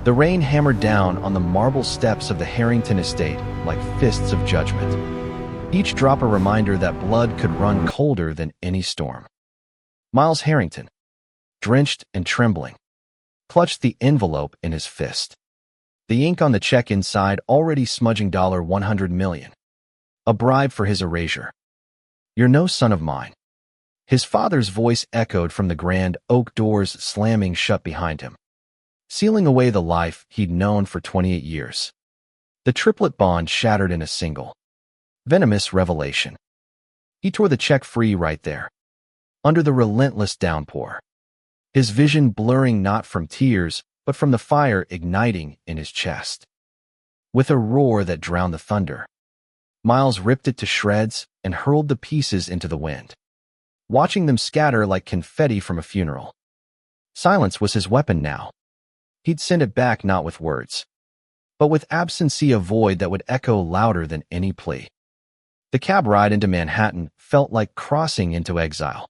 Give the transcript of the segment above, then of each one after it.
The rain hammered down on the marble steps of the Harrington estate like fists of judgment, each drop a reminder that blood could run colder than any storm. Miles Harrington, drenched and trembling, clutched the envelope in his fist. The ink on the check inside already smudging $100 million. A bribe for his erasure. "You're no son of mine." His father's voice echoed from the grand oak doors slamming shut behind him, sealing away the life he'd known for 28 years. The triplet bond shattered in a single, venomous revelation. He tore the check free right there, under the relentless downpour, his vision blurring not from tears, but from the fire igniting in his chest. With a roar that drowned the thunder, Miles ripped it to shreds and hurled the pieces into the wind, watching them scatter like confetti from a funeral. Silence was his weapon now. He'd send it back not with words, but with absentee a void that would echo louder than any plea. The cab ride into Manhattan felt like crossing into exile,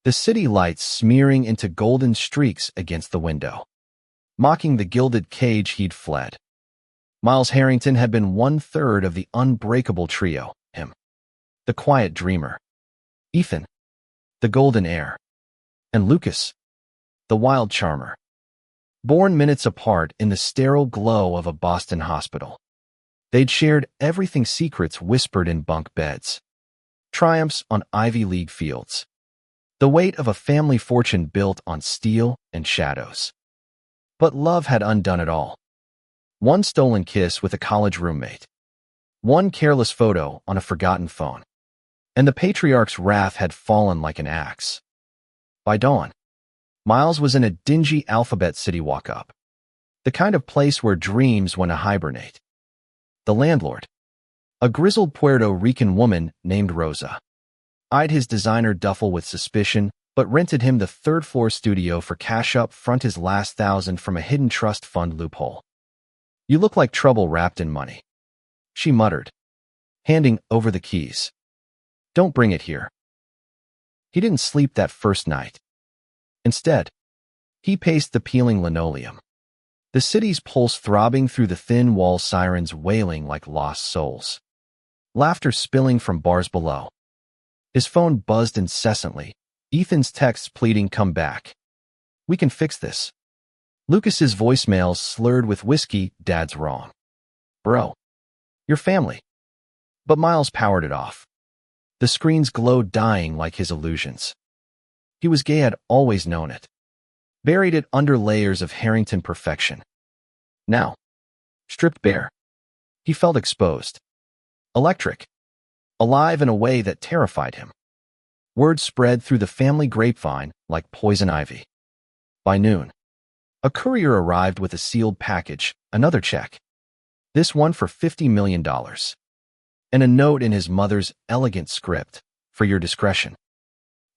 the city lights smearing into golden streaks against the window, mocking the gilded cage he'd fled. Miles Harrington had been 1/3 of the unbreakable trio, him, the quiet dreamer, Ethan, the golden heir, and Lucas, the wild charmer. Born minutes apart in the sterile glow of a Boston hospital, they'd shared everything, secrets whispered in bunk beds, triumphs on Ivy League fields, the weight of a family fortune built on steel and shadows. But love had undone it all. One stolen kiss with a college roommate, one careless photo on a forgotten phone, and the patriarch's wrath had fallen like an axe. By dawn, Miles was in a dingy Alphabet City walk-up, the kind of place where dreams went to hibernate. The landlord, a grizzled Puerto Rican woman named Rosa, eyed his designer duffel with suspicion, but rented him the third-floor studio for cash up front, his last $1,000 from a hidden trust fund loophole. "You look like trouble wrapped in money," she muttered, handing over the keys. "Don't bring it here." He didn't sleep that first night. Instead, he paced the peeling linoleum, the city's pulse throbbing through the thin wall, sirens wailing like lost souls, laughter spilling from bars below. His phone buzzed incessantly, Ethan's texts pleading, "Come back. We can fix this." Lucas's voicemails slurred with whiskey, "Dad's wrong. Bro. Your family." But Miles powered it off. The screens glowed, dying like his illusions. He was gay, had always known it, buried it under layers of Harrington perfection. Now, stripped bare, he felt exposed, electric, alive in a way that terrified him. Word spread through the family grapevine like poison ivy. By noon, a courier arrived with a sealed package, another check, this one for $50 million, and a note in his mother's elegant script, "For your discretion.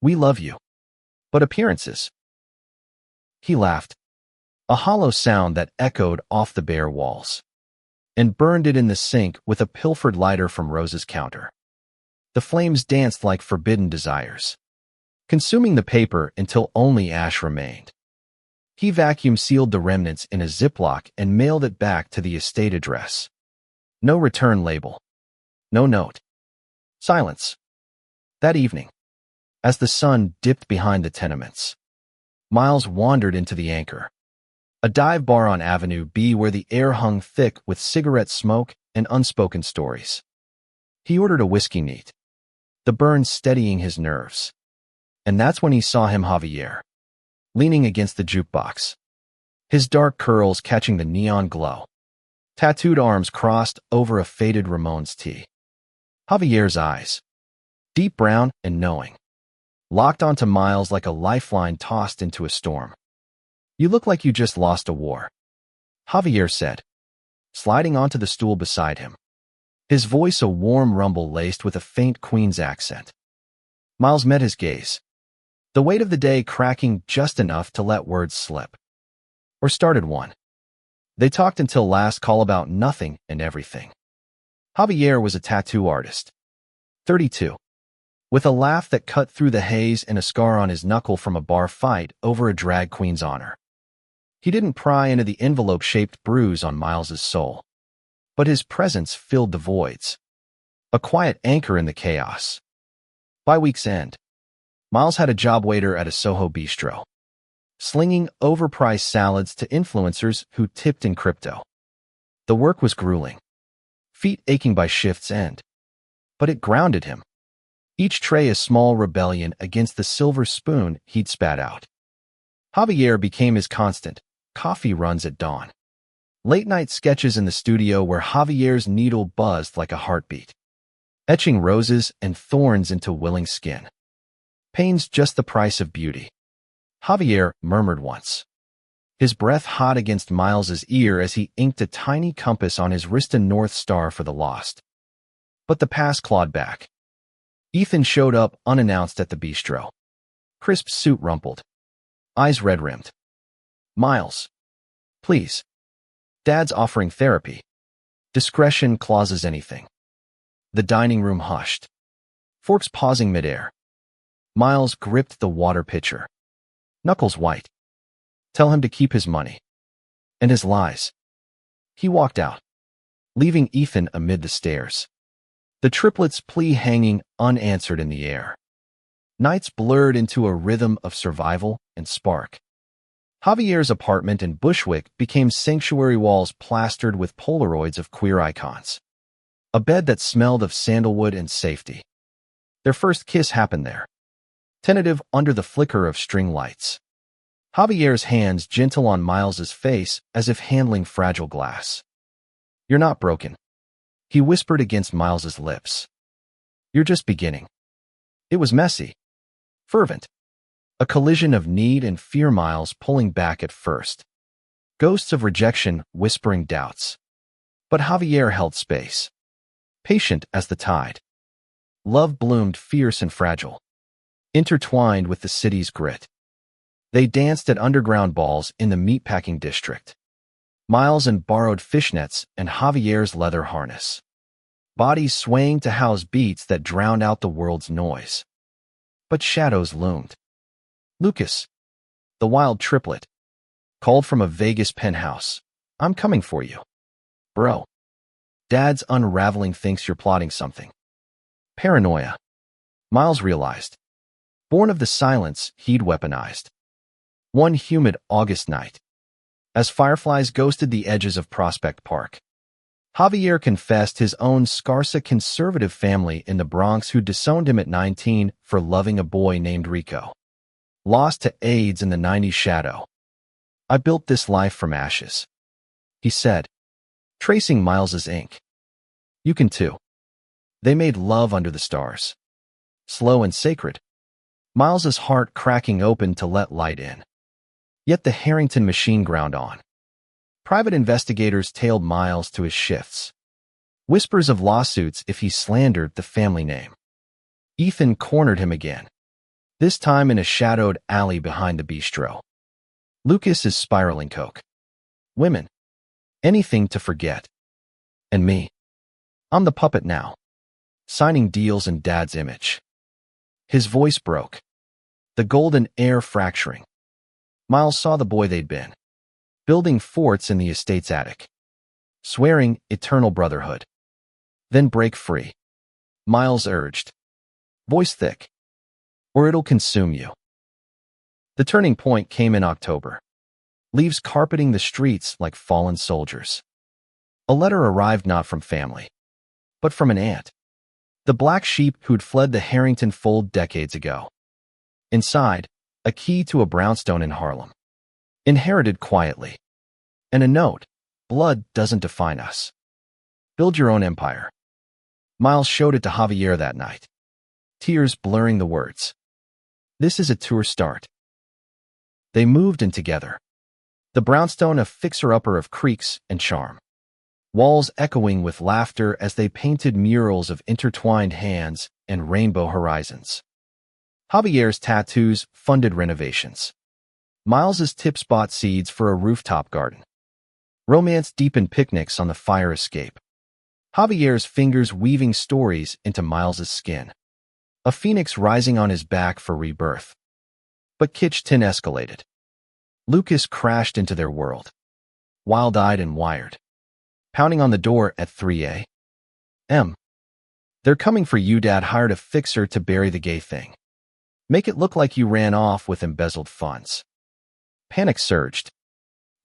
We love you. But appearances." He laughed, a hollow sound that echoed off the bare walls, and burned it in the sink with a pilfered lighter from Rose's counter. The flames danced like forbidden desires, consuming the paper until only ash remained. He vacuum-sealed the remnants in a Ziploc and mailed it back to the estate address. No return label. No note. Silence. That evening, as the sun dipped behind the tenements, Miles wandered into the Anchor, a dive bar on Avenue B where the air hung thick with cigarette smoke and unspoken stories. He ordered a whiskey neat, the burn steadying his nerves. And that's when he saw him, Javier, leaning against the jukebox, his dark curls catching the neon glow, tattooed arms crossed over a faded Ramones tee. Javier's eyes, deep brown and knowing, locked onto Miles like a lifeline tossed into a storm. "You look like you just lost a war," Javier said, sliding onto the stool beside him, his voice a warm rumble laced with a faint Queen's accent. Miles met his gaze, the weight of the day cracking just enough to let words slip. Or started one. They talked until last call about nothing and everything. Javier was a tattoo artist, 32, with a laugh that cut through the haze and a scar on his knuckle from a bar fight over a drag queen's honor. He didn't pry into the envelope-shaped bruise on Miles's soul, but his presence filled the voids, a quiet anchor in the chaos. By week's end, Miles had a job waiter at a Soho bistro, slinging overpriced salads to influencers who tipped in crypto. The work was grueling, feet aching by shift's end, but it grounded him. Each tray a small rebellion against the silver spoon he'd spat out. Javier became his constant, coffee runs at dawn. Late-night sketches in the studio where Javier's needle buzzed like a heartbeat, etching roses and thorns into willing skin. Pain's just the price of beauty, Javier murmured once, his breath hot against Miles's ear as he inked a tiny compass on his wrist, a North Star for the lost. But the past clawed back. Ethan showed up unannounced at the bistro, crisp suit rumpled, eyes red-rimmed. "Miles, please. Dad's offering therapy. Discretion clauses anything." The dining room hushed, forks pausing midair. Miles gripped the water pitcher, knuckles white. Tell him to keep his money. And his lies. He walked out, leaving Ethan amid the stairs, the triplet's plea hanging unanswered in the air. Nights blurred into a rhythm of survival and spark. Javier's apartment in Bushwick became sanctuary, walls plastered with Polaroids of queer icons, a bed that smelled of sandalwood and safety. Their first kiss happened there, tentative under the flicker of string lights. Javier's hands gentle on Miles's face as if handling fragile glass. "You're not broken," he whispered against Miles's lips. "You're just beginning." It was messy, fervent, a collision of need and fear, Miles pulling back at first, ghosts of rejection whispering doubts. But Javier held space, patient as the tide. Love bloomed fierce and fragile, intertwined with the city's grit. They danced at underground balls in the meatpacking district, Miles in borrowed fishnets and Javier's leather harness, bodies swaying to house beats that drowned out the world's noise. But shadows loomed. Lucas, the wild triplet, called from a Vegas penthouse. "I'm coming for you, bro. Dad's unraveling, thinks you're plotting something." Paranoia, Miles realized, born of the silence he'd weaponized. One humid August night, as fireflies ghosted the edges of Prospect Park, Javier confessed his own scarsa conservative family in the Bronx who disowned him at 19 for loving a boy named Rico, lost to AIDS in the 90s shadow. "I built this life from ashes," he said, tracing Miles's ink. "You can too." They made love under the stars, slow and sacred, Miles's heart cracking open to let light in. Yet the Harrington machine ground on. Private investigators tailed Miles to his shifts, whispers of lawsuits if he slandered the family name. Ethan cornered him again, this time in a shadowed alley behind the bistro. "Lucas is spiraling coke. Women. Anything to forget. And me. I'm the puppet now, signing deals in Dad's image." His voice broke, the golden air fracturing. Miles saw the boy they'd been, building forts in the estate's attic, swearing eternal brotherhood. "Then break free," Miles urged, voice thick, "or it'll consume you." The turning point came in October, leaves carpeting the streets like fallen soldiers. A letter arrived not from family, but from an aunt, the black sheep who'd fled the Harrington fold decades ago. Inside, a key to a brownstone in Harlem, inherited quietly, and a note: "Blood doesn't define us. Build your own empire." Miles showed it to Javier that night, tears blurring the words. "This is a tour start." They moved in together, the brownstone a fixer-upper of creaks and charm, walls echoing with laughter as they painted murals of intertwined hands and rainbow horizons. Javier's tattoos funded renovations. Miles's tips bought seeds for a rooftop garden. Romance deepened picnics on the fire escape. Javier's fingers weaving stories into Miles's skin, a phoenix rising on his back for rebirth. But kitsch tin escalated. Lucas crashed into their world, wild-eyed and wired, pounding on the door at 3 a.m. "They're coming for you, Dad hired a fixer to bury the gay thing. Make it look like you ran off with embezzled funds." Panic surged.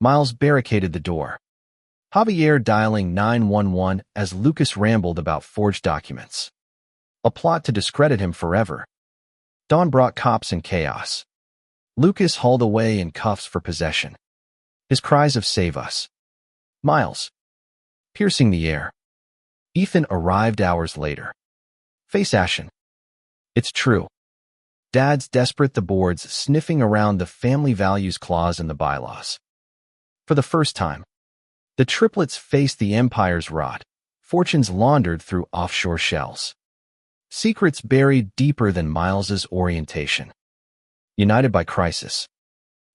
Miles barricaded the door, Javier dialing 911 as Lucas rambled about forged documents. A plot to discredit him forever. Dawn brought cops and chaos. Lucas hauled away in cuffs for possession. His cries of "Save us, Miles," piercing the air. Ethan arrived hours later. Face ashen. "It's true. Dad's desperate," the boards sniffing around the family values clause in the bylaws. For the first time, the triplets faced the empire's rot, fortunes laundered through offshore shells. Secrets buried deeper than Miles's orientation. United by crisis,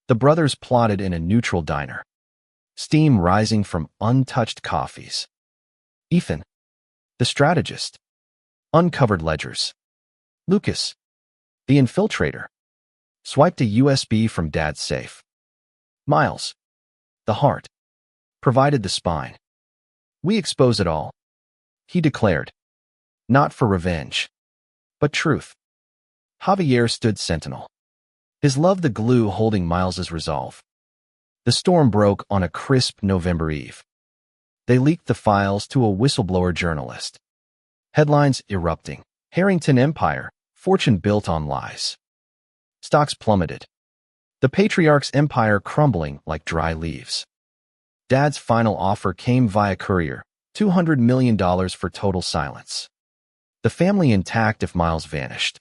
the brothers plotted in a neutral diner, steam rising from untouched coffees. Ethan, the strategist, uncovered ledgers. Lucas, the infiltrator, swiped a USB from Dad's safe. Miles, the heart, provided the spine. "We expose it all," he declared. Not for revenge, but truth. Javier stood sentinel, his love the glue holding Miles's resolve. The storm broke on a crisp November eve. They leaked the files to a whistleblower journalist. Headlines erupting. Harrington Empire, fortune built on lies. Stocks plummeted. The patriarch's empire crumbling like dry leaves. Dad's final offer came via courier, $200 million for total silence. The family intact if Miles vanished.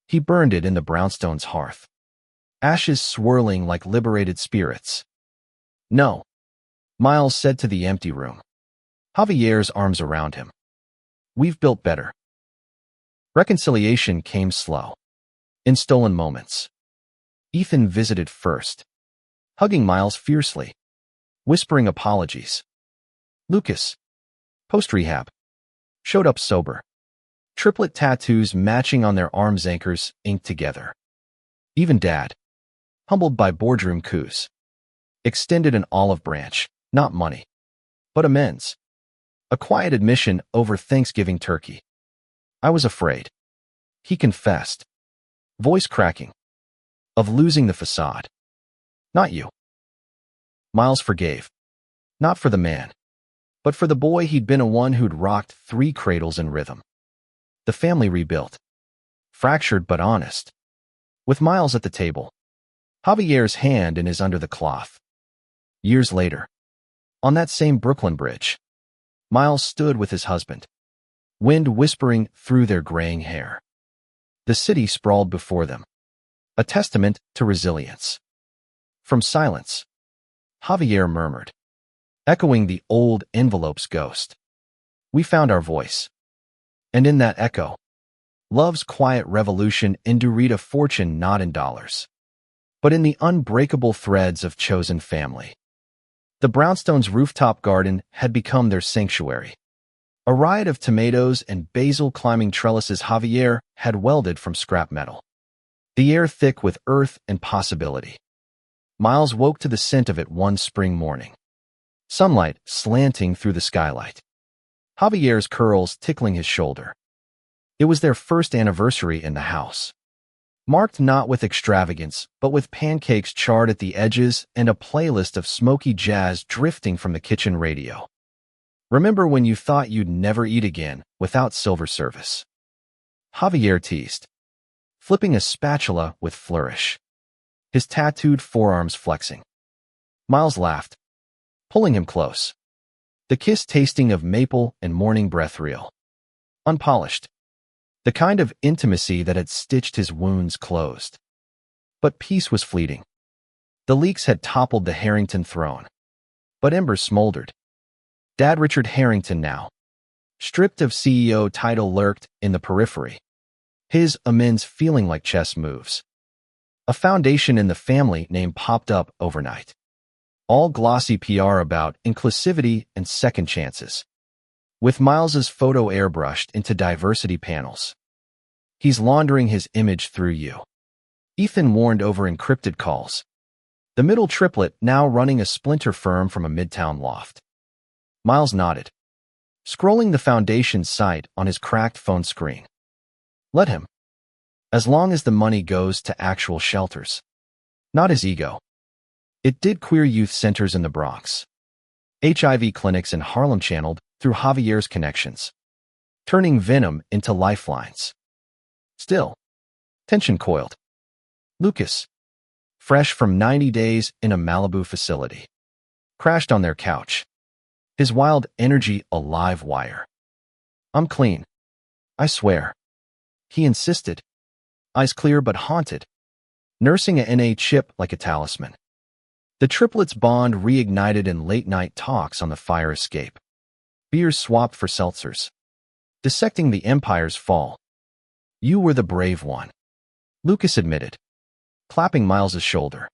He burned it in the brownstone's hearth, ashes swirling like liberated spirits. "No," Miles said to the empty room. Javier's arms around him. "We've built better." Reconciliation came slow, in stolen moments. Ethan visited first, hugging Miles fiercely, whispering apologies. Lucas, post-rehab, showed up sober. Triplet tattoos matching on their arms, anchors inked together. Even Dad, humbled by boardroom coups, extended an olive branch, not money, but amends. A quiet admission over Thanksgiving turkey. "I was afraid," he confessed, voice cracking, "of losing the facade." "Not you." Miles forgave, not for the man, but for the boy he'd been, a one who'd rocked 3 cradles in rhythm. The family rebuilt, fractured but honest, with Miles at the table, Javier's hand in his under the cloth. Years later, on that same Brooklyn bridge, Miles stood with his husband, wind whispering through their graying hair. The city sprawled before them, a testament to resilience. From silence, Javier murmured, echoing the old envelope's ghost, "We found our voice." And in that echo, love's quiet revolution endured a fortune not in dollars, but in the unbreakable threads of chosen family. The brownstone's rooftop garden had become their sanctuary. A riot of tomatoes and basil climbing trellises Javier had welded from scrap metal, the air thick with earth and possibility. Miles woke to the scent of it one spring morning, sunlight slanting through the skylight, Javier's curls tickling his shoulder. It was their first anniversary in the house, marked not with extravagance, but with pancakes charred at the edges and a playlist of smoky jazz drifting from the kitchen radio. "Remember when you thought you'd never eat again without silver service?" Javier teased, flipping a spatula with flourish, his tattooed forearms flexing. Miles laughed, pulling him close, the kiss tasting of maple and morning breath real, unpolished, the kind of intimacy that had stitched his wounds closed. But peace was fleeting. The leaks had toppled the Harrington throne, but embers smoldered. Dad Richard Harrington now, stripped of CEO title, lurked in the periphery, his amends feeling like chess moves. A foundation in the family name popped up overnight, all glossy PR about inclusivity and second chances, with Miles's photo airbrushed into diversity panels. "He's laundering his image through you," Ethan warned over encrypted calls. The middle triplet now running a splinter firm from a midtown loft. Miles nodded, scrolling the foundation's site on his cracked phone screen. Let him. As long as the money goes to actual shelters. Not his ego. It did queer youth centers in the Bronx. HIV clinics in Harlem channeled through Javier's connections, turning venom into lifelines. Still, tension coiled. Lucas, fresh from 90 days in a Malibu facility, crashed on their couch, his wild energy a live wire. I'm clean. I swear. He insisted, eyes clear but haunted, nursing a NA chip like a talisman. The triplets' bond reignited in late-night talks on the fire escape. Beers swapped for seltzers. Dissecting the Empire's fall. You were the brave one, Lucas admitted, clapping Miles's shoulder.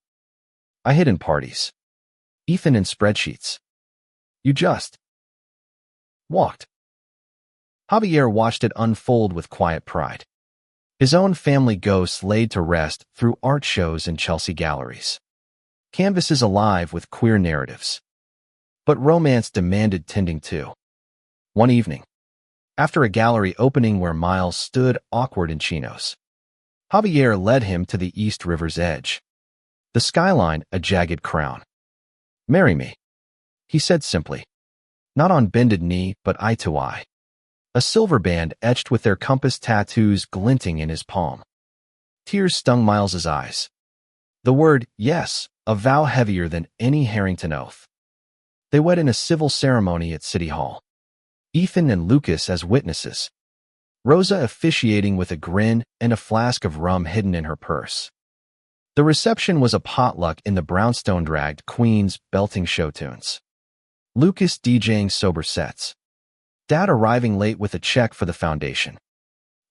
I hid in parties. Ethan in spreadsheets. You just walked. Javier watched it unfold with quiet pride. His own family ghosts laid to rest through art shows in Chelsea galleries. Canvases alive with queer narratives. But romance demanded tending too. One evening, after a gallery opening where Miles stood awkward in chinos, Javier led him to the East River's edge. The skyline a jagged crown. Marry me, he said simply. Not on bended knee, but eye to eye. A silver band etched with their compass tattoos glinting in his palm. Tears stung Miles's eyes. The word, yes, a vow heavier than any Harrington oath. They wed in a civil ceremony at City Hall. Ethan and Lucas as witnesses. Rosa officiating with a grin and a flask of rum hidden in her purse. The reception was a potluck in the brownstone-dragged Queen's belting show tunes. Lucas DJing sober sets. Dad arriving late with a check for the foundation.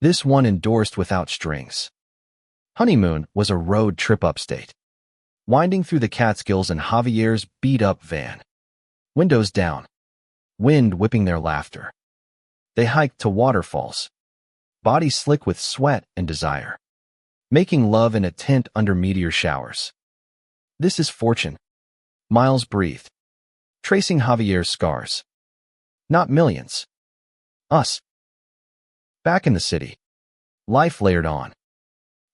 This one endorsed without strings. Honeymoon was a road trip upstate, winding through the Catskills in Javier's beat-up van. Windows down, wind whipping their laughter. They hiked to waterfalls, bodies slick with sweat and desire, making love in a tent under meteor showers. This is fortune, Miles breathed, tracing Javier's scars. Not millions. Us. Back in the city, life layered on.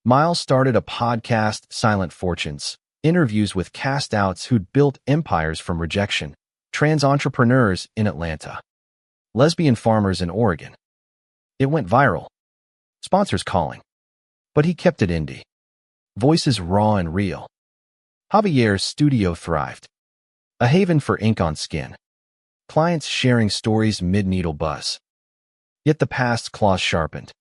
Miles started a podcast, Silent Fortunes, interviews with cast-outs who'd built empires from rejection, trans entrepreneurs in Atlanta, lesbian farmers in Oregon. It went viral. Sponsors calling. But he kept it indie. Voices raw and real. Javier's studio thrived. A haven for ink on skin. Clients sharing stories mid-needle buzz. Yet the past's claws sharpened.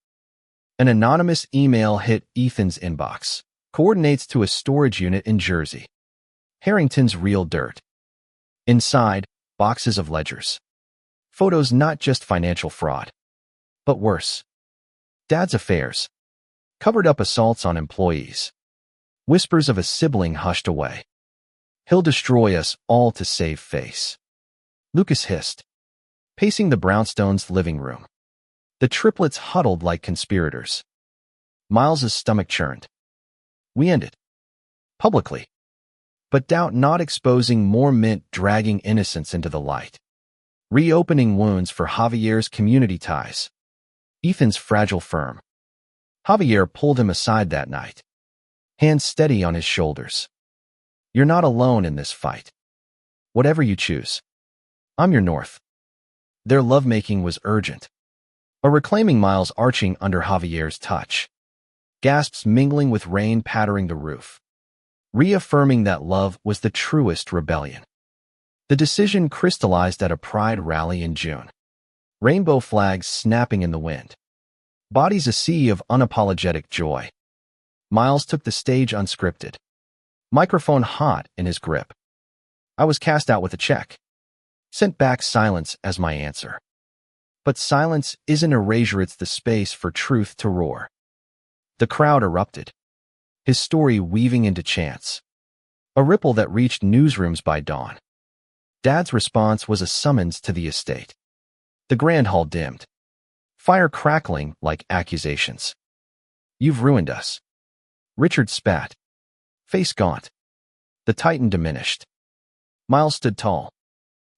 An anonymous email hit Ethan's inbox. Coordinates to a storage unit in Jersey. Harrington's real dirt. Inside, boxes of ledgers. Photos not just financial fraud, but worse. Dad's affairs. Covered up assaults on employees. Whispers of a sibling hushed away. He'll destroy us all to save face. Lucas hissed, pacing the brownstone's living room. The triplets huddled like conspirators. Miles's stomach churned. We ended. Publicly. But doubt not exposing more meant dragging innocence into the light. Reopening wounds for Javier's community ties. Ethan's fragile firm. Javier pulled him aside that night. Hands steady on his shoulders. You're not alone in this fight. Whatever you choose. I'm your north. Their lovemaking was urgent. A reclaiming Miles arching under Javier's touch. Gasps mingling with rain pattering the roof. Reaffirming that love was the truest rebellion. The decision crystallized at a pride rally in June. Rainbow flags snapping in the wind. Bodies a sea of unapologetic joy. Miles took the stage unscripted. Microphone hot in his grip. I was cast out with a check. Sent back silence as my answer. But silence isn't erasure, it's the space for truth to roar. The crowd erupted. His story weaving into chants. A ripple that reached newsrooms by dawn. Dad's response was a summons to the estate. The grand hall dimmed. Fire crackling like accusations. You've ruined us. Richard spat. Face gaunt. The Titan diminished. Miles stood tall.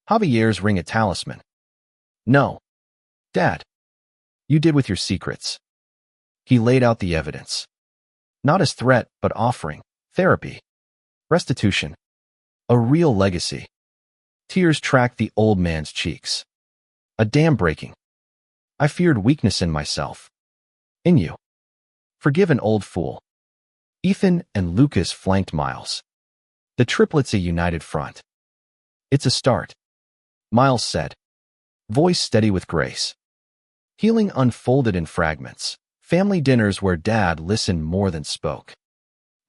Javier's ring a talisman. No. Dad. You did with your secrets. He laid out the evidence. Not as threat, but offering. Therapy. Restitution. A real legacy. Tears tracked the old man's cheeks. A dam breaking. I feared weakness in myself. In you. Forgive an old fool. Ethan and Lucas flanked Miles. The triplets a united front. It's a start. Miles said, voice steady with grace. Healing unfolded in fragments. Family dinners where Dad listened more than spoke.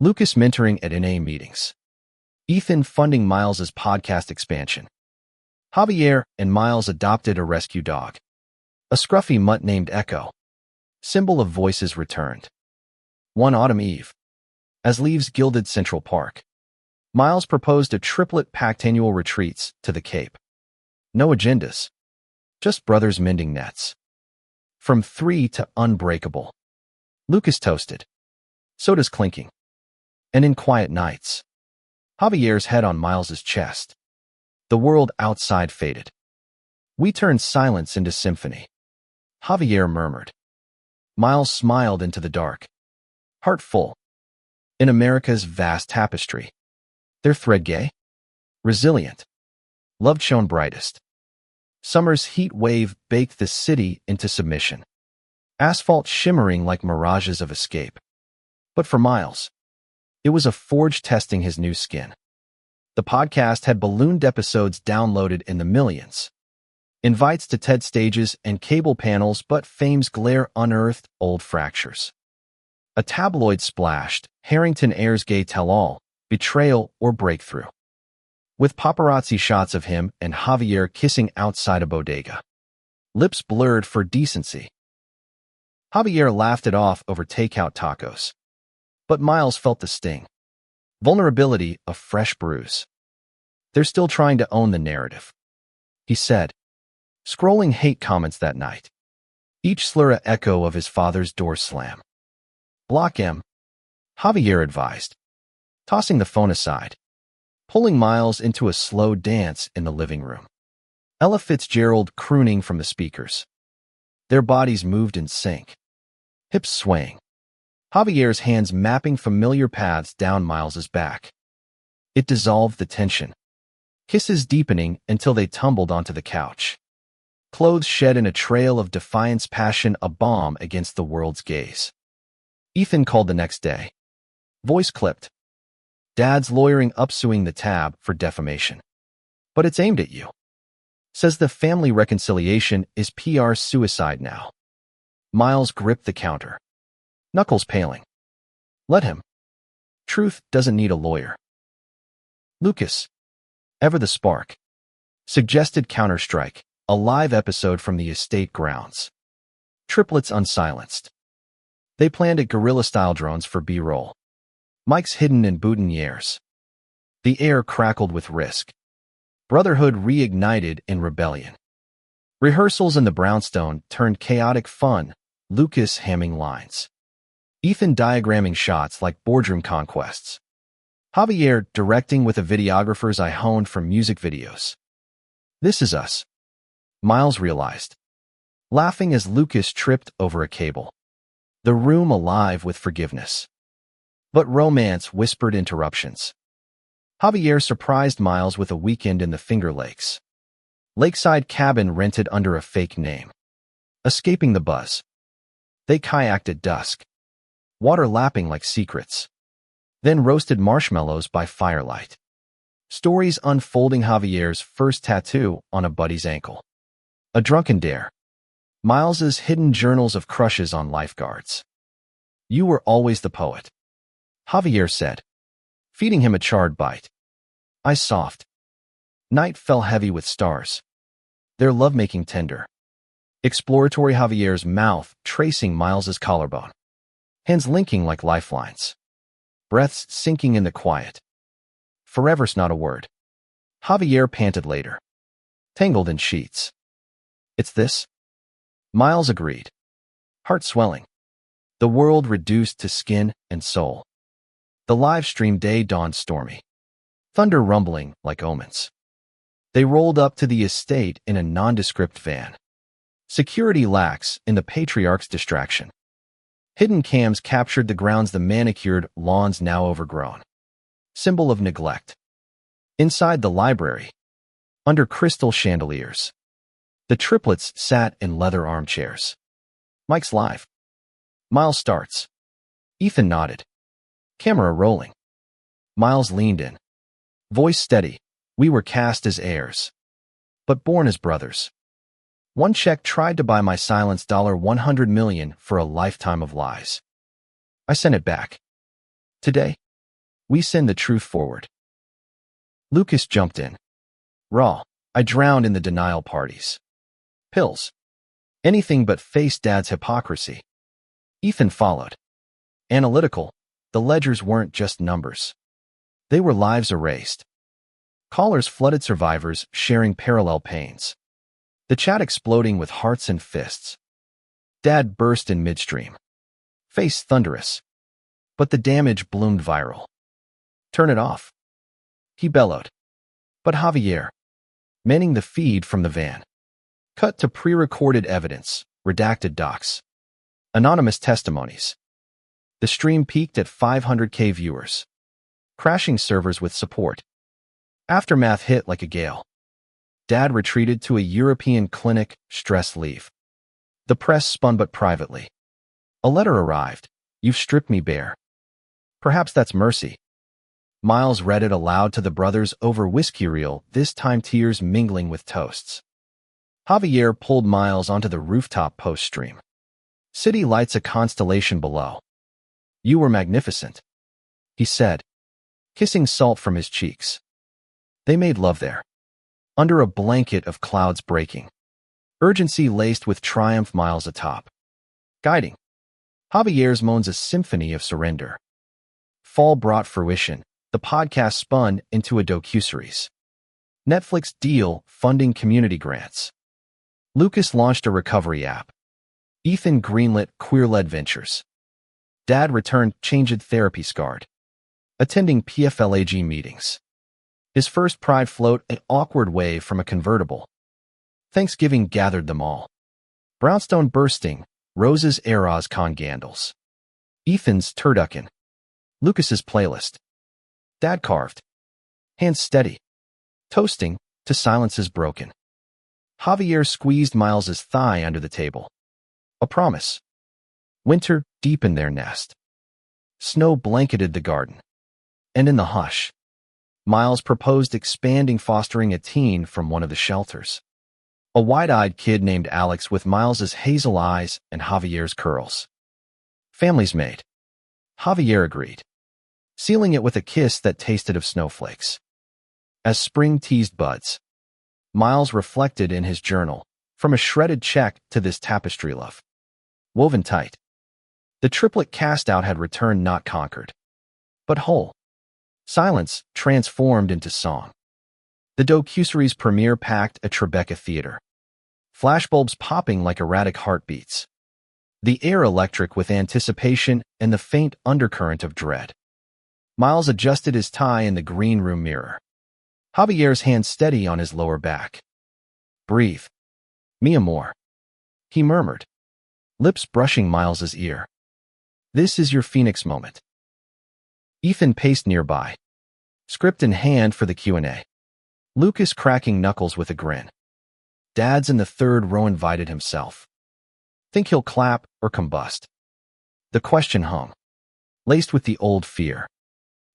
Lucas mentoring at NA meetings. Ethan funding Miles's podcast expansion. Javier and Miles adopted a rescue dog. A scruffy mutt named Echo. Symbol of voices returned. One autumn eve. As leaves gilded Central Park. Miles proposed a triplet pact annual retreats to the Cape. No agendas. Just brothers mending nets. From 3 to unbreakable. Lucas toasted. Sodas clinking. And in quiet nights. Javier's head on Miles's chest. The world outside faded. We turned silence into symphony. Javier murmured. Miles smiled into the dark. Heart full. In America's vast tapestry. Their thread gay? Resilient. Love shone brightest. Summer's heat wave baked the city into submission. Asphalt shimmering like mirages of escape. But for Miles, it was a forge testing his new skin. The podcast had ballooned episodes downloaded in the millions. Invites to TED stages and cable panels, but fame's glare unearthed old fractures. A tabloid splashed, Harrington airs gay tell-all, betrayal or breakthrough. With paparazzi shots of him and Javier kissing outside a bodega. Lips blurred for decency. Javier laughed it off over takeout tacos. But Miles felt the sting. Vulnerability, a fresh bruise. They're still trying to own the narrative. He said, scrolling hate comments that night. Each slur a echo of his father's door slam. Block him, Javier advised, tossing the phone aside, pulling Miles into a slow dance in the living room. Ella Fitzgerald crooning from the speakers. Their bodies moved in sync, hips swaying. Javier's hands mapping familiar paths down Miles's back. It dissolved the tension. Kisses deepening until they tumbled onto the couch. Clothes shed in a trail of defiance, passion, a bomb against the world's gaze. Ethan called the next day. Voice clipped. Dad's lawyering up suing the tab for defamation. But it's aimed at you. Says the family reconciliation is PR suicide now. Miles gripped the counter. Knuckles paling. Let him. Truth doesn't need a lawyer. Lucas, ever the spark, suggested Counter-Strike, a live episode from the estate grounds. Triplets unsilenced. They planned at guerrilla-style drones for B-roll. Mics hidden in boutonnieres. The air crackled with risk. Brotherhood reignited in rebellion. Rehearsals in the brownstone turned chaotic fun, Lucas hamming lines. Ethan diagramming shots like boardroom conquests. Javier directing with a videographer's eye honed from music videos. This is us, Miles realized, laughing as Lucas tripped over a cable. The room alive with forgiveness. But romance whispered interruptions. Javier surprised Miles with a weekend in the Finger Lakes. Lakeside cabin rented under a fake name. Escaping the buzz. They kayaked at dusk. Water lapping like secrets. Then roasted marshmallows by firelight. Stories unfolding Javier's first tattoo on a buddy's ankle. A drunken dare. Miles's hidden journals of crushes on lifeguards. You were always the poet, Javier said, feeding him a charred bite. I soft. Night fell heavy with stars. Their lovemaking tender. Exploratory Javier's mouth tracing Miles's collarbone. Hands linking like lifelines. Breaths sinking in the quiet. Forever's not a word. Javier panted later. Tangled in sheets. It's this? Miles agreed. Heart swelling. The world reduced to skin and soul. The live stream day dawned stormy. thunder rumbling like omens. They rolled up to the estate in a nondescript van. Security lax in the patriarch's distraction. Hidden cams captured the grounds, the manicured lawns now overgrown. Symbol of neglect. Inside the library, under crystal chandeliers, the triplets sat in leather armchairs. Mike's live. Miles starts. Ethan nodded. Camera rolling. Miles leaned in. Voice steady. We were cast as heirs, but born as brothers. One check tried to buy my silence $100 million for a lifetime of lies. I sent it back. Today, we send the truth forward. Lucas jumped in. Raw. I drowned in the denial parties. Pills. Anything but face Dad's hypocrisy. Ethan followed. Analytical. The ledgers weren't just numbers. They were lives erased. Callers flooded, survivors sharing parallel pains. The chat exploding with hearts and fists. Dad burst in midstream. Face thunderous. But the damage bloomed viral. Turn it off. He bellowed. But Javier, manning the feed from the van. Cut to pre-recorded evidence, redacted docs. Anonymous testimonies. The stream peaked at 500K viewers. Crashing servers with support. Aftermath hit like a gale. Dad retreated to a European clinic, stress leave. The press spun but privately. A letter arrived. You've stripped me bare. Perhaps that's mercy. Miles read it aloud to the brothers over whiskey reel, this time tears mingling with toasts. Javier pulled Miles onto the rooftop post-stream. City lights a constellation below. You were magnificent, he said, kissing salt from his cheeks. They made love there, under a blanket of clouds breaking. Urgency laced with triumph, Miles atop. Guiding. Javier's moans a symphony of surrender. Fall brought fruition. The podcast spun into a docuseries. Netflix deal funding community grants. Lucas launched a recovery app. Ethan greenlit queer-led ventures. Dad returned changed therapy scarred. Attending PFLAG meetings. His first pride float, an awkward wave from a convertible. Thanksgiving gathered them all. Brownstone bursting, Rose's Eros con Gandals. Ethan's turducken. Lucas's playlist. Dad carved. Hands steady. Toasting, to silences broken. Javier squeezed Miles's thigh under the table. A promise. Winter deepened their nest. Snow blanketed the garden. And in the hush, Miles proposed expanding fostering a teen from one of the shelters. A wide-eyed kid named Alex with Miles's hazel eyes and Javier's curls. Families made. Javier agreed, sealing it with a kiss that tasted of snowflakes. As spring teased buds, Miles reflected in his journal, from a shredded check to this tapestry love. Woven tight. The triplet cast-out had returned not conquered, but whole. Silence transformed into song. The docuseries premiere packed a Tribeca theater. Flashbulbs popping like erratic heartbeats. The air electric with anticipation and the faint undercurrent of dread. Miles adjusted his tie in the green room mirror. Javier's hand steady on his lower back. Breathe. Mi amor. He murmured, lips brushing Miles's ear. This is your Phoenix moment. Ethan paced nearby, script in hand for the Q&A. Lucas cracking knuckles with a grin. Dad's in the third row invited himself. Think he'll clap or combust? The question hung, laced with the old fear.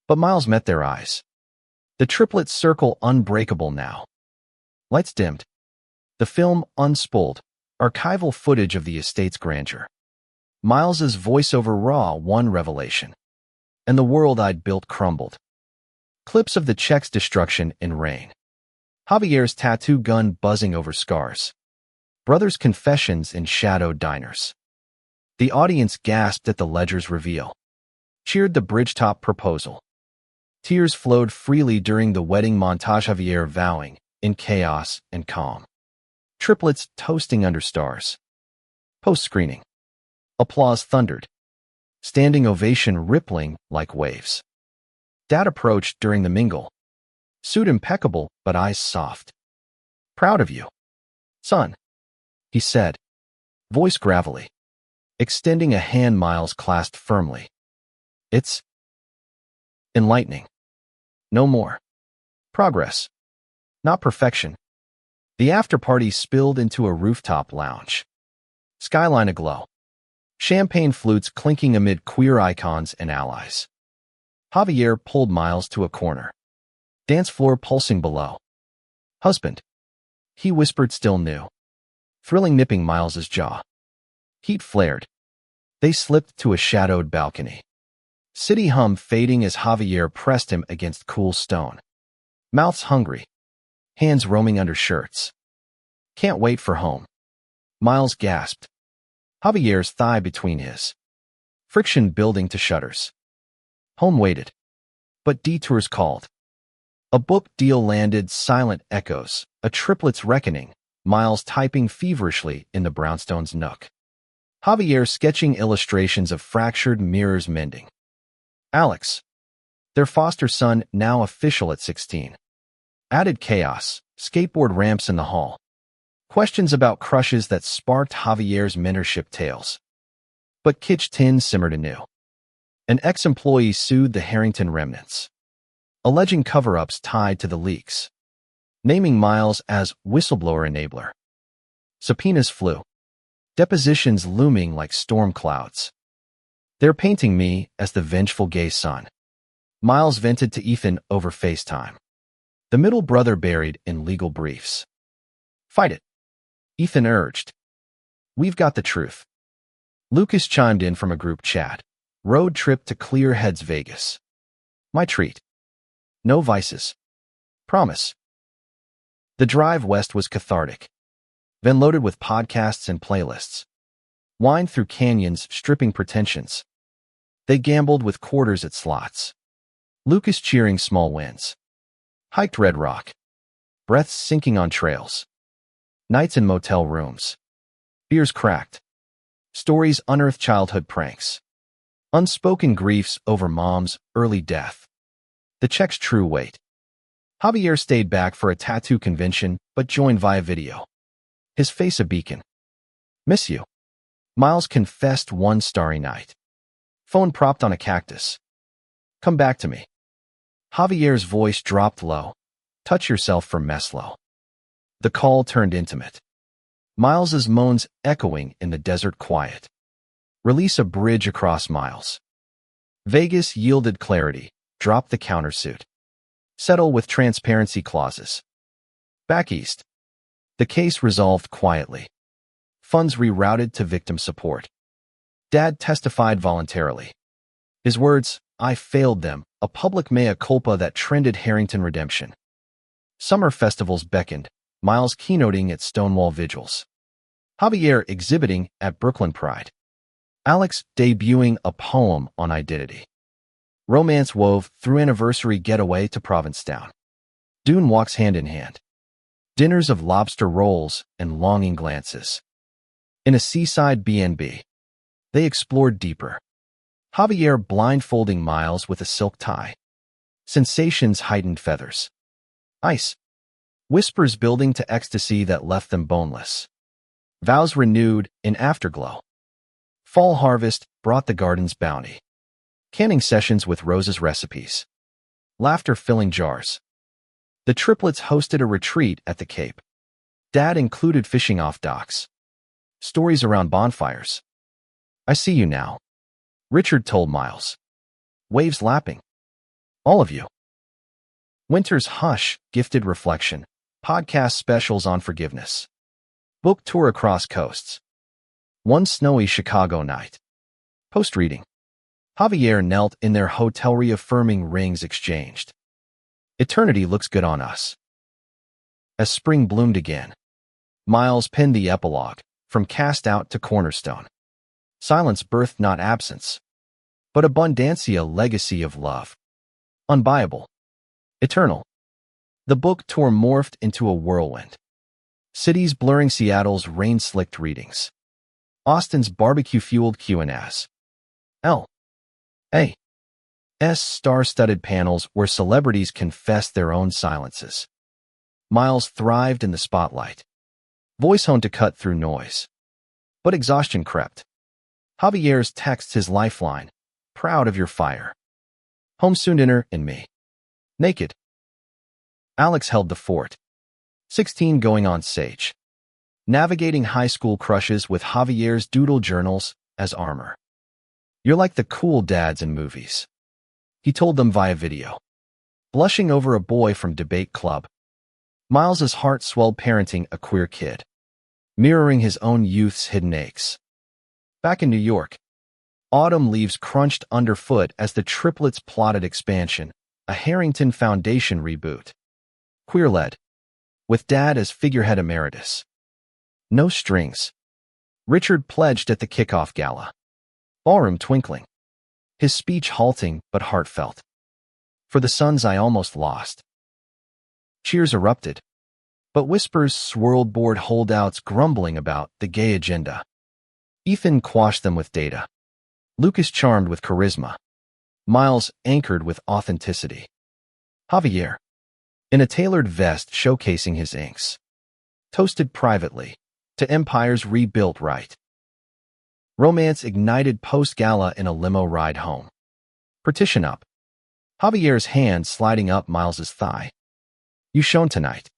But Miles met their eyes. The triplet circle unbreakable now. Lights dimmed. The film unspooled, archival footage of the estate's grandeur. Miles's voiceover raw one revelation. And the world I'd built crumbled. Clips of the check's destruction in rain. Javier's tattoo gun buzzing over scars. Brothers' confessions in shadowed diners. The audience gasped at the ledger's reveal. Cheered the bridgetop proposal. Tears flowed freely during the wedding montage, Javier vowing, in chaos and calm. Triplets toasting under stars. Post-screening. Applause thundered. Standing ovation rippling like waves. Dad approached during the mingle. Suit impeccable, but eyes soft. Proud of you, son, he said, voice gravelly, extending a hand Miles clasped firmly. It's enlightening. No more. Progress. Not perfection. The after-party spilled into a rooftop lounge. Skyline aglow. Champagne flutes clinking amid queer icons and allies. Javier pulled Miles to a corner. Dance floor pulsing below. Husband, he whispered, still new. Thrilling, nipping Miles's jaw. Heat flared. They slipped to a shadowed balcony. City hum fading as Javier pressed him against cool stone. Mouths hungry. Hands roaming under shirts. Can't wait for home. Miles gasped. Javier's thigh between his. Friction building to shudders. Home waited. But detours called. A book deal landed, silent echoes, a triplet's reckoning, Miles typing feverishly in the brownstone's nook. Javier sketching illustrations of fractured mirrors mending. Alex, their foster son, now official at 16. Added chaos, skateboard ramps in the hall. Questions about crushes that sparked Javier's mentorship tales. But Kitch Tin simmered anew. An ex-employee sued the Harrington remnants, alleging cover-ups tied to the leaks, naming Miles as whistleblower enabler. Subpoenas flew, depositions looming like storm clouds. They're painting me as the vengeful gay son, Miles vented to Ethan over FaceTime, the middle brother buried in legal briefs. Fight it, Ethan urged. We've got the truth. Lucas chimed in from a group chat. Road trip to Clear Heads, Vegas. My treat. No vices. Promise. The drive west was cathartic, then loaded with podcasts and playlists. Wind through canyons, stripping pretensions. They gambled with quarters at slots. Lucas cheering small wins. Hiked Red Rock. Breaths sinking on trails. Nights in motel rooms. Beers cracked. Stories unearthed, childhood pranks. Unspoken griefs over mom's early death. The check's true weight. Javier stayed back for a tattoo convention, but joined via video. His face a beacon. Miss you. Miles confessed one starry night. Phone propped on a cactus. Come back to me. Javier's voice dropped low. Touch yourself for Meslo. The call turned intimate. Miles's moans echoing in the desert quiet. Release a bridge across miles. Vegas yielded clarity. Drop the countersuit. Settle with transparency clauses. Back east. The case resolved quietly. Funds rerouted to victim support. Dad testified voluntarily. His words, I failed them, a public mea culpa that trended Harrington redemption. Summer festivals beckoned, Miles keynoting at Stonewall vigils. Javier exhibiting at Brooklyn Pride. Alex debuting a poem on identity. Romance wove through anniversary getaway to Provincetown. Dune walks hand in hand. Dinners of lobster rolls and longing glances. In a seaside B&B. They explored deeper. Javier blindfolding Miles with a silk tie. Sensations heightened feathers. Ice. Whispers building to ecstasy that left them boneless. Vows renewed in afterglow. Fall harvest brought the garden's bounty. Canning sessions with Rose's recipes. Laughter filling jars. The triplets hosted a retreat at the Cape. Dad included fishing off docks. Stories around bonfires. I see you now, Richard told Miles. Waves lapping. All of you. Winter's hush, gifted reflection. Podcast specials on forgiveness. Book tour across coasts. One snowy Chicago night. Post-reading. Javier knelt in their hotel, reaffirming rings exchanged. Eternity looks good on us. As spring bloomed again. Miles penned the epilogue, from cast out to cornerstone. Silence birthed not absence, but abundancia, legacy of love. Unbuyable. Eternal. The book tour morphed into a whirlwind. Cities blurring, Seattle's rain-slicked readings. Austin's barbecue-fueled Q&As. L. A. star-studded panels where celebrities confessed their own silences. Miles thrived in the spotlight. Voice honed to cut through noise. But exhaustion crept. Javier's texts his lifeline. Proud of your fire. Home soon dinner and me. Naked. Alex held the fort. 16 going on stage. Navigating high school crushes with Javier's doodle journals as armor. You're like the cool dads in movies. He told them via video. Blushing over a boy from debate club. Miles's heart swelled parenting a queer kid. Mirroring his own youth's hidden aches. Back in New York, autumn leaves crunched underfoot as the Triplets plotted expansion, a Harrington Foundation reboot. Queer-led. With Dad as figurehead emeritus. No strings. Richard pledged at the kickoff gala. Ballroom twinkling. His speech halting but heartfelt. For the sons I almost lost. Cheers erupted. But whispers swirled bored holdouts grumbling about the gay agenda. Ethan quashed them with data. Lucas charmed with charisma. Miles anchored with authenticity. Javier, in a tailored vest showcasing his inks, toasted privately to empires rebuilt right. Romance ignited post-gala in a limo ride home. Partition up. Javier's hand sliding up Miles's thigh. You shone tonight.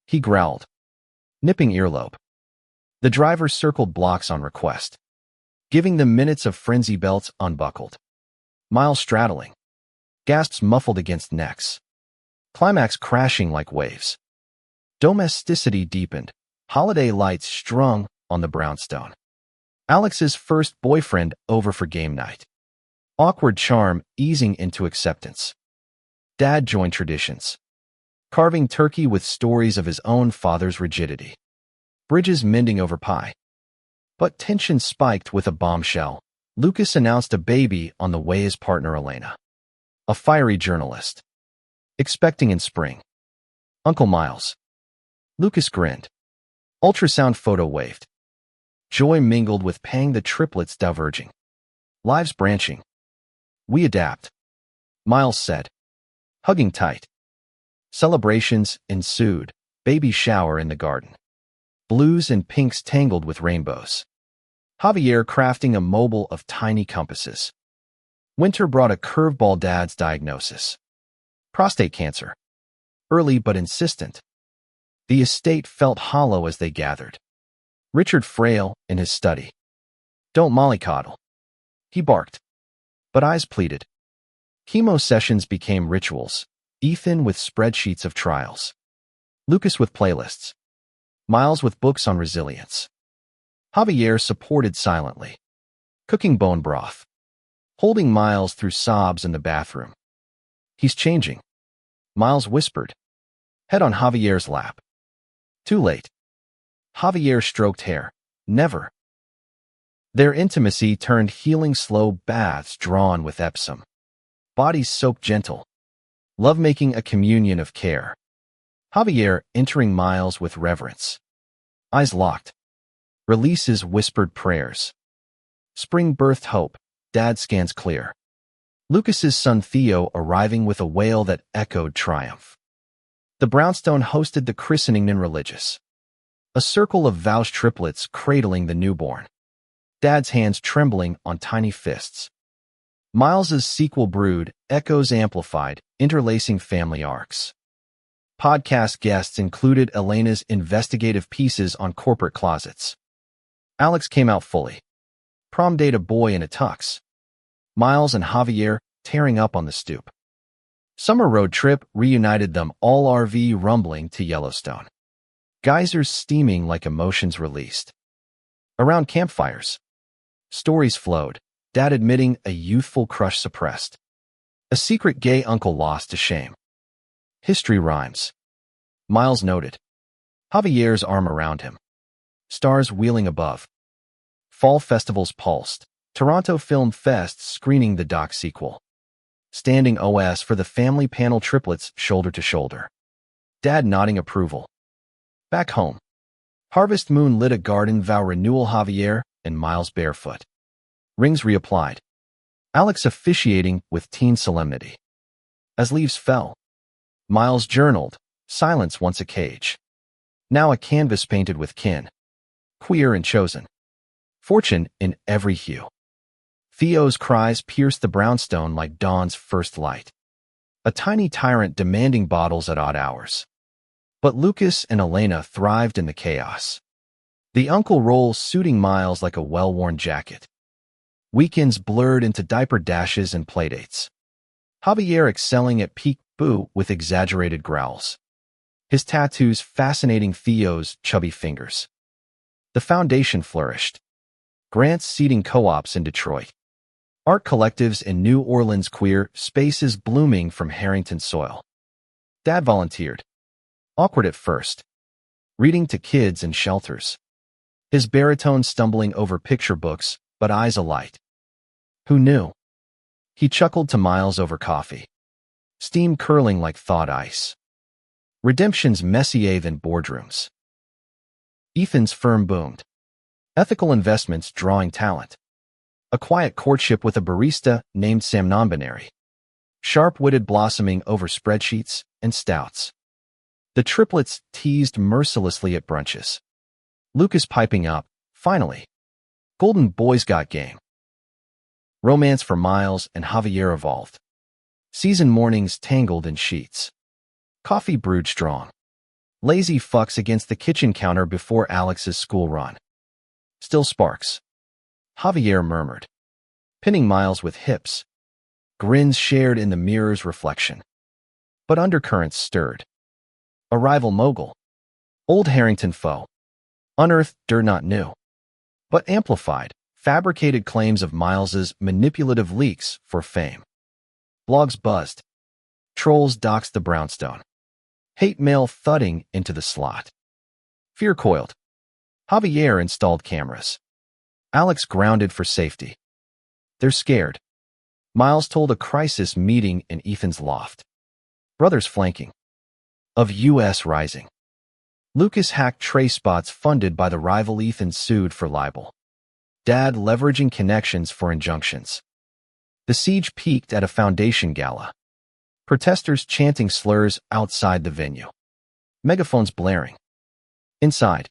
He growled, nipping earlobe. The driver circled blocks on request, giving them minutes of frenzy belts unbuckled. Miles straddling. Gasps muffled against necks. Climax crashing like waves. Domesticity deepened. Holiday lights strung on the brownstone. Alex's first boyfriend over for game night. Awkward charm easing into acceptance. Dad joined traditions. Carving turkey with stories of his own father's rigidity. Bridges mending over pie. But tension spiked with a bombshell. Lucas announced a baby on the way as partner Elena. A fiery journalist. Expecting in spring. Uncle Miles. Lucas grinned. Ultrasound photo waved. Joy mingled with pang, the triplets diverging. Lives branching. We adapt. Miles said. Hugging tight. Celebrations ensued. Baby shower in the garden. Blues and pinks tangled with rainbows. Javier crafting a mobile of tiny compasses. Winter brought a curveball. Dad's diagnosis. Prostate cancer. Early but insistent. The estate felt hollow as they gathered. Richard frail in his study. Don't mollycoddle. He barked. But eyes pleaded. Chemo sessions became rituals. Ethan with spreadsheets of trials. Lucas with playlists. Miles with books on resilience. Javier supported silently. Cooking bone broth. Holding Miles through sobs in the bathroom. He's changing. Miles whispered. Head on Javier's lap. Too late. Javier stroked hair. Never. Their intimacy turned healing slow baths drawn with Epsom. Bodies soaked gentle. Lovemaking a communion of care. Javier entering Miles with reverence. Eyes locked. Releases whispered prayers. Spring birthed hope. Dad scans clear. Lucas's son Theo arriving with a wail that echoed triumph. The brownstone hosted the christening non-religious. A circle of vows triplets cradling the newborn. Dad's hands trembling on tiny fists. Miles's sequel brood, echoes amplified, interlacing family arcs. Podcast guests included Elena's investigative pieces on corporate closets. Alex came out fully. Prom date, a boy in a tux. Miles and Javier tearing up on the stoop. Summer road trip reunited them, all RV rumbling to Yellowstone. Geysers steaming like emotions released. Around campfires. Stories flowed, Dad admitting a youthful crush suppressed. A secret gay uncle lost to shame. History rhymes. Miles noted. Javier's arm around him. Stars wheeling above. Fall festivals pulsed. Toronto Film Fest screening the doc sequel. Standing OS for the family panel, triplets shoulder to shoulder. Dad nodding approval. Back home. Harvest moon lit a garden vow renewal, Javier and Miles barefoot. Rings reapplied. Alex officiating with teen solemnity. As leaves fell, Miles journaled, silence once a cage. Now a canvas painted with kin, queer and chosen. Fortune in every hue. Theo's cries pierced the brownstone like dawn's first light. A tiny tyrant demanding bottles at odd hours. But Lucas and Elena thrived in the chaos. The uncle role suiting Miles like a well-worn jacket. Weekends blurred into diaper dashes and playdates. Javier excelling at peek-boo with exaggerated growls. His tattoos fascinating Theo's chubby fingers. The foundation flourished. Grants seeding co-ops in Detroit. Art collectives in New Orleans, queer spaces blooming from Harrington soil. Dad volunteered. Awkward at first. Reading to kids in shelters. His baritone stumbling over picture books, but eyes alight. Who knew? He chuckled to Miles over coffee. Steam curling like thawed ice. Redemption's messier than boardrooms. Ethan's firm boomed. Ethical investments drawing talent. A quiet courtship with a barista named Sam non-binary. Sharp-witted blossoming over spreadsheets and stouts. The triplets teased mercilessly at brunches. Lucas piping up, finally. Golden boys got game. Romance for Miles and Javier evolved. Season mornings tangled in sheets. Coffee brewed strong. Lazy fucks against the kitchen counter before Alex's school run. Still sparks. Javier murmured. Pinning Miles with hips. Grins shared in the mirror's reflection. But undercurrents stirred. A rival mogul. Old Harrington foe. Unearthed dirt not new. But amplified, fabricated claims of Miles's manipulative leaks for fame. Blogs buzzed. Trolls doxed the brownstone. Hate mail thudding into the slot. Fear coiled. Javier installed cameras. Alex grounded for safety. They're scared. Miles told a crisis meeting in Ethan's loft. Brothers flanking. Of U.S. rising. Lucas hacked trace spots funded by the rival Ethan sued for libel. Dad leveraging connections for injunctions. The siege peaked at a foundation gala. Protesters chanting slurs outside the venue. Megaphones blaring. Inside.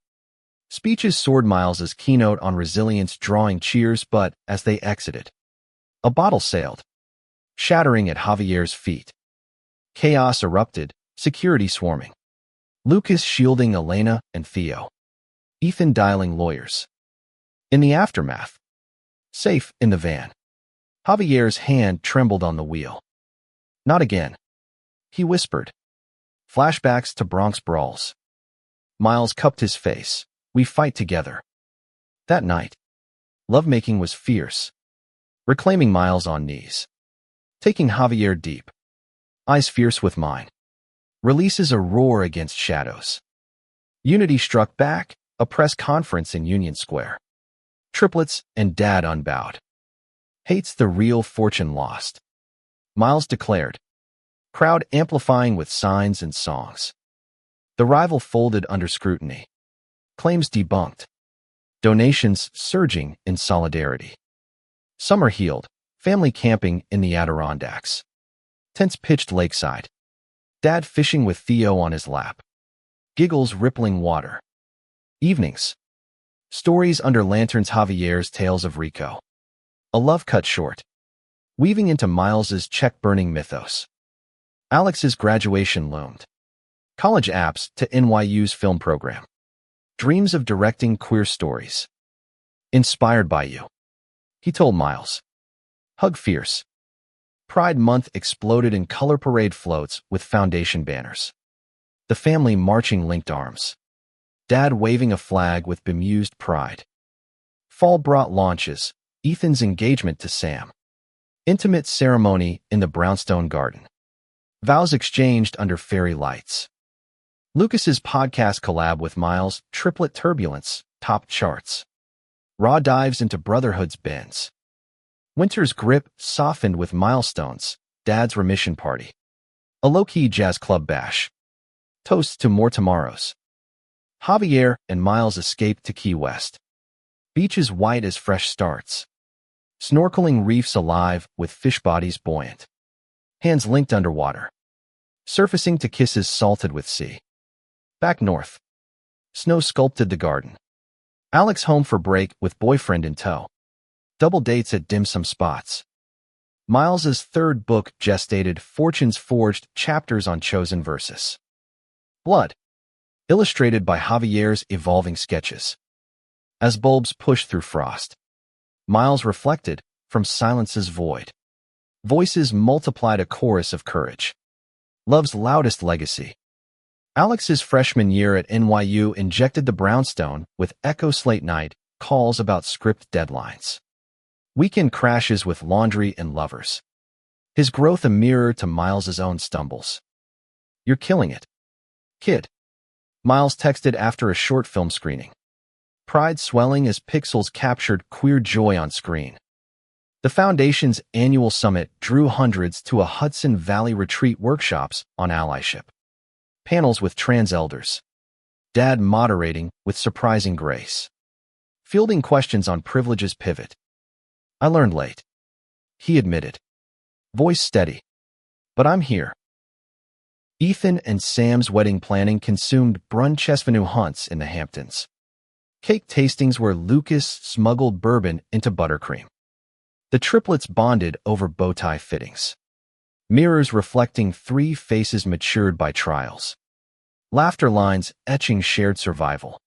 Speeches soared Miles's keynote on resilience drawing cheers, but as they exited, a bottle sailed, shattering at Javier's feet. Chaos erupted, security swarming. Lucas shielding Elena and Theo. Ethan dialing lawyers. In the aftermath, safe in the van, Javier's hand trembled on the wheel. Not again. He whispered. Flashbacks to Bronx brawls. Miles cupped his face. We fight together. That night, lovemaking was fierce. Reclaiming Miles on knees. Taking Javier deep. Eyes fierce with mine. Releases a roar against shadows. Unity struck back, a press conference in Union Square. Triplets and Dad unbowed. Hates the real fortune lost. Miles declared. Crowd amplifying with signs and songs. The rival folded under scrutiny. Claims debunked. Donations surging in solidarity. Summer healed. Family camping in the Adirondacks. Tents pitched lakeside. Dad fishing with Theo on his lap. Giggles rippling water. Evenings. Stories under lanterns Javier's tales of Rico. A love cut short. Weaving into Miles's check-burning mythos. Alex's graduation loomed. College apps to NYU's film program. Dreams of directing queer stories. Inspired by you. He told Miles. Hug fierce. Pride Month exploded in color parade floats with foundation banners. The family marching linked arms. Dad waving a flag with bemused pride. Fall brought launches, Ethan's engagement to Sam. Intimate ceremony in the brownstone garden. Vows exchanged under fairy lights. Lucas's podcast collab with Miles, Triplet Turbulence, topped charts. Raw dives into brotherhood's bends. Winter's grip softened with milestones, Dad's remission party. A low-key jazz club bash. Toasts to more tomorrows. Javier and Miles escaped to Key West. Beaches white as fresh starts. Snorkeling reefs alive with fish bodies buoyant. Hands linked underwater. Surfacing to kisses salted with sea. Back north. Snow sculpted the garden. Alex home for break with boyfriend in tow. Double dates at dim sum spots. Miles's third book gestated Fortunes Forged chapters on chosen verses. Blood. Illustrated by Javier's evolving sketches. As bulbs pushed through frost. Miles reflected from silence's void. Voices multiplied a chorus of courage. Love's loudest legacy. Alex's freshman year at NYU injected the brownstone with Echo Slate Night calls about script deadlines. Weekend crashes with laundry and lovers. His growth a mirror to Miles's own stumbles. You're killing it, kid. Miles texted after a short film screening. Pride swelling as pixels captured queer joy on screen. The Foundation's annual summit drew hundreds to a Hudson Valley retreat workshops on allyship. Panels with trans elders. Dad moderating with surprising grace. Fielding questions on privilege's pivot. I learned late. He admitted. Voice steady. But I'm here. Ethan and Sam's wedding planning consumed brunch hunts in the Hamptons. Cake tastings where Lucas smuggled bourbon into buttercream. The triplets bonded over bow tie fittings. Mirrors reflecting three faces matured by trials. Laughter lines etching shared survival.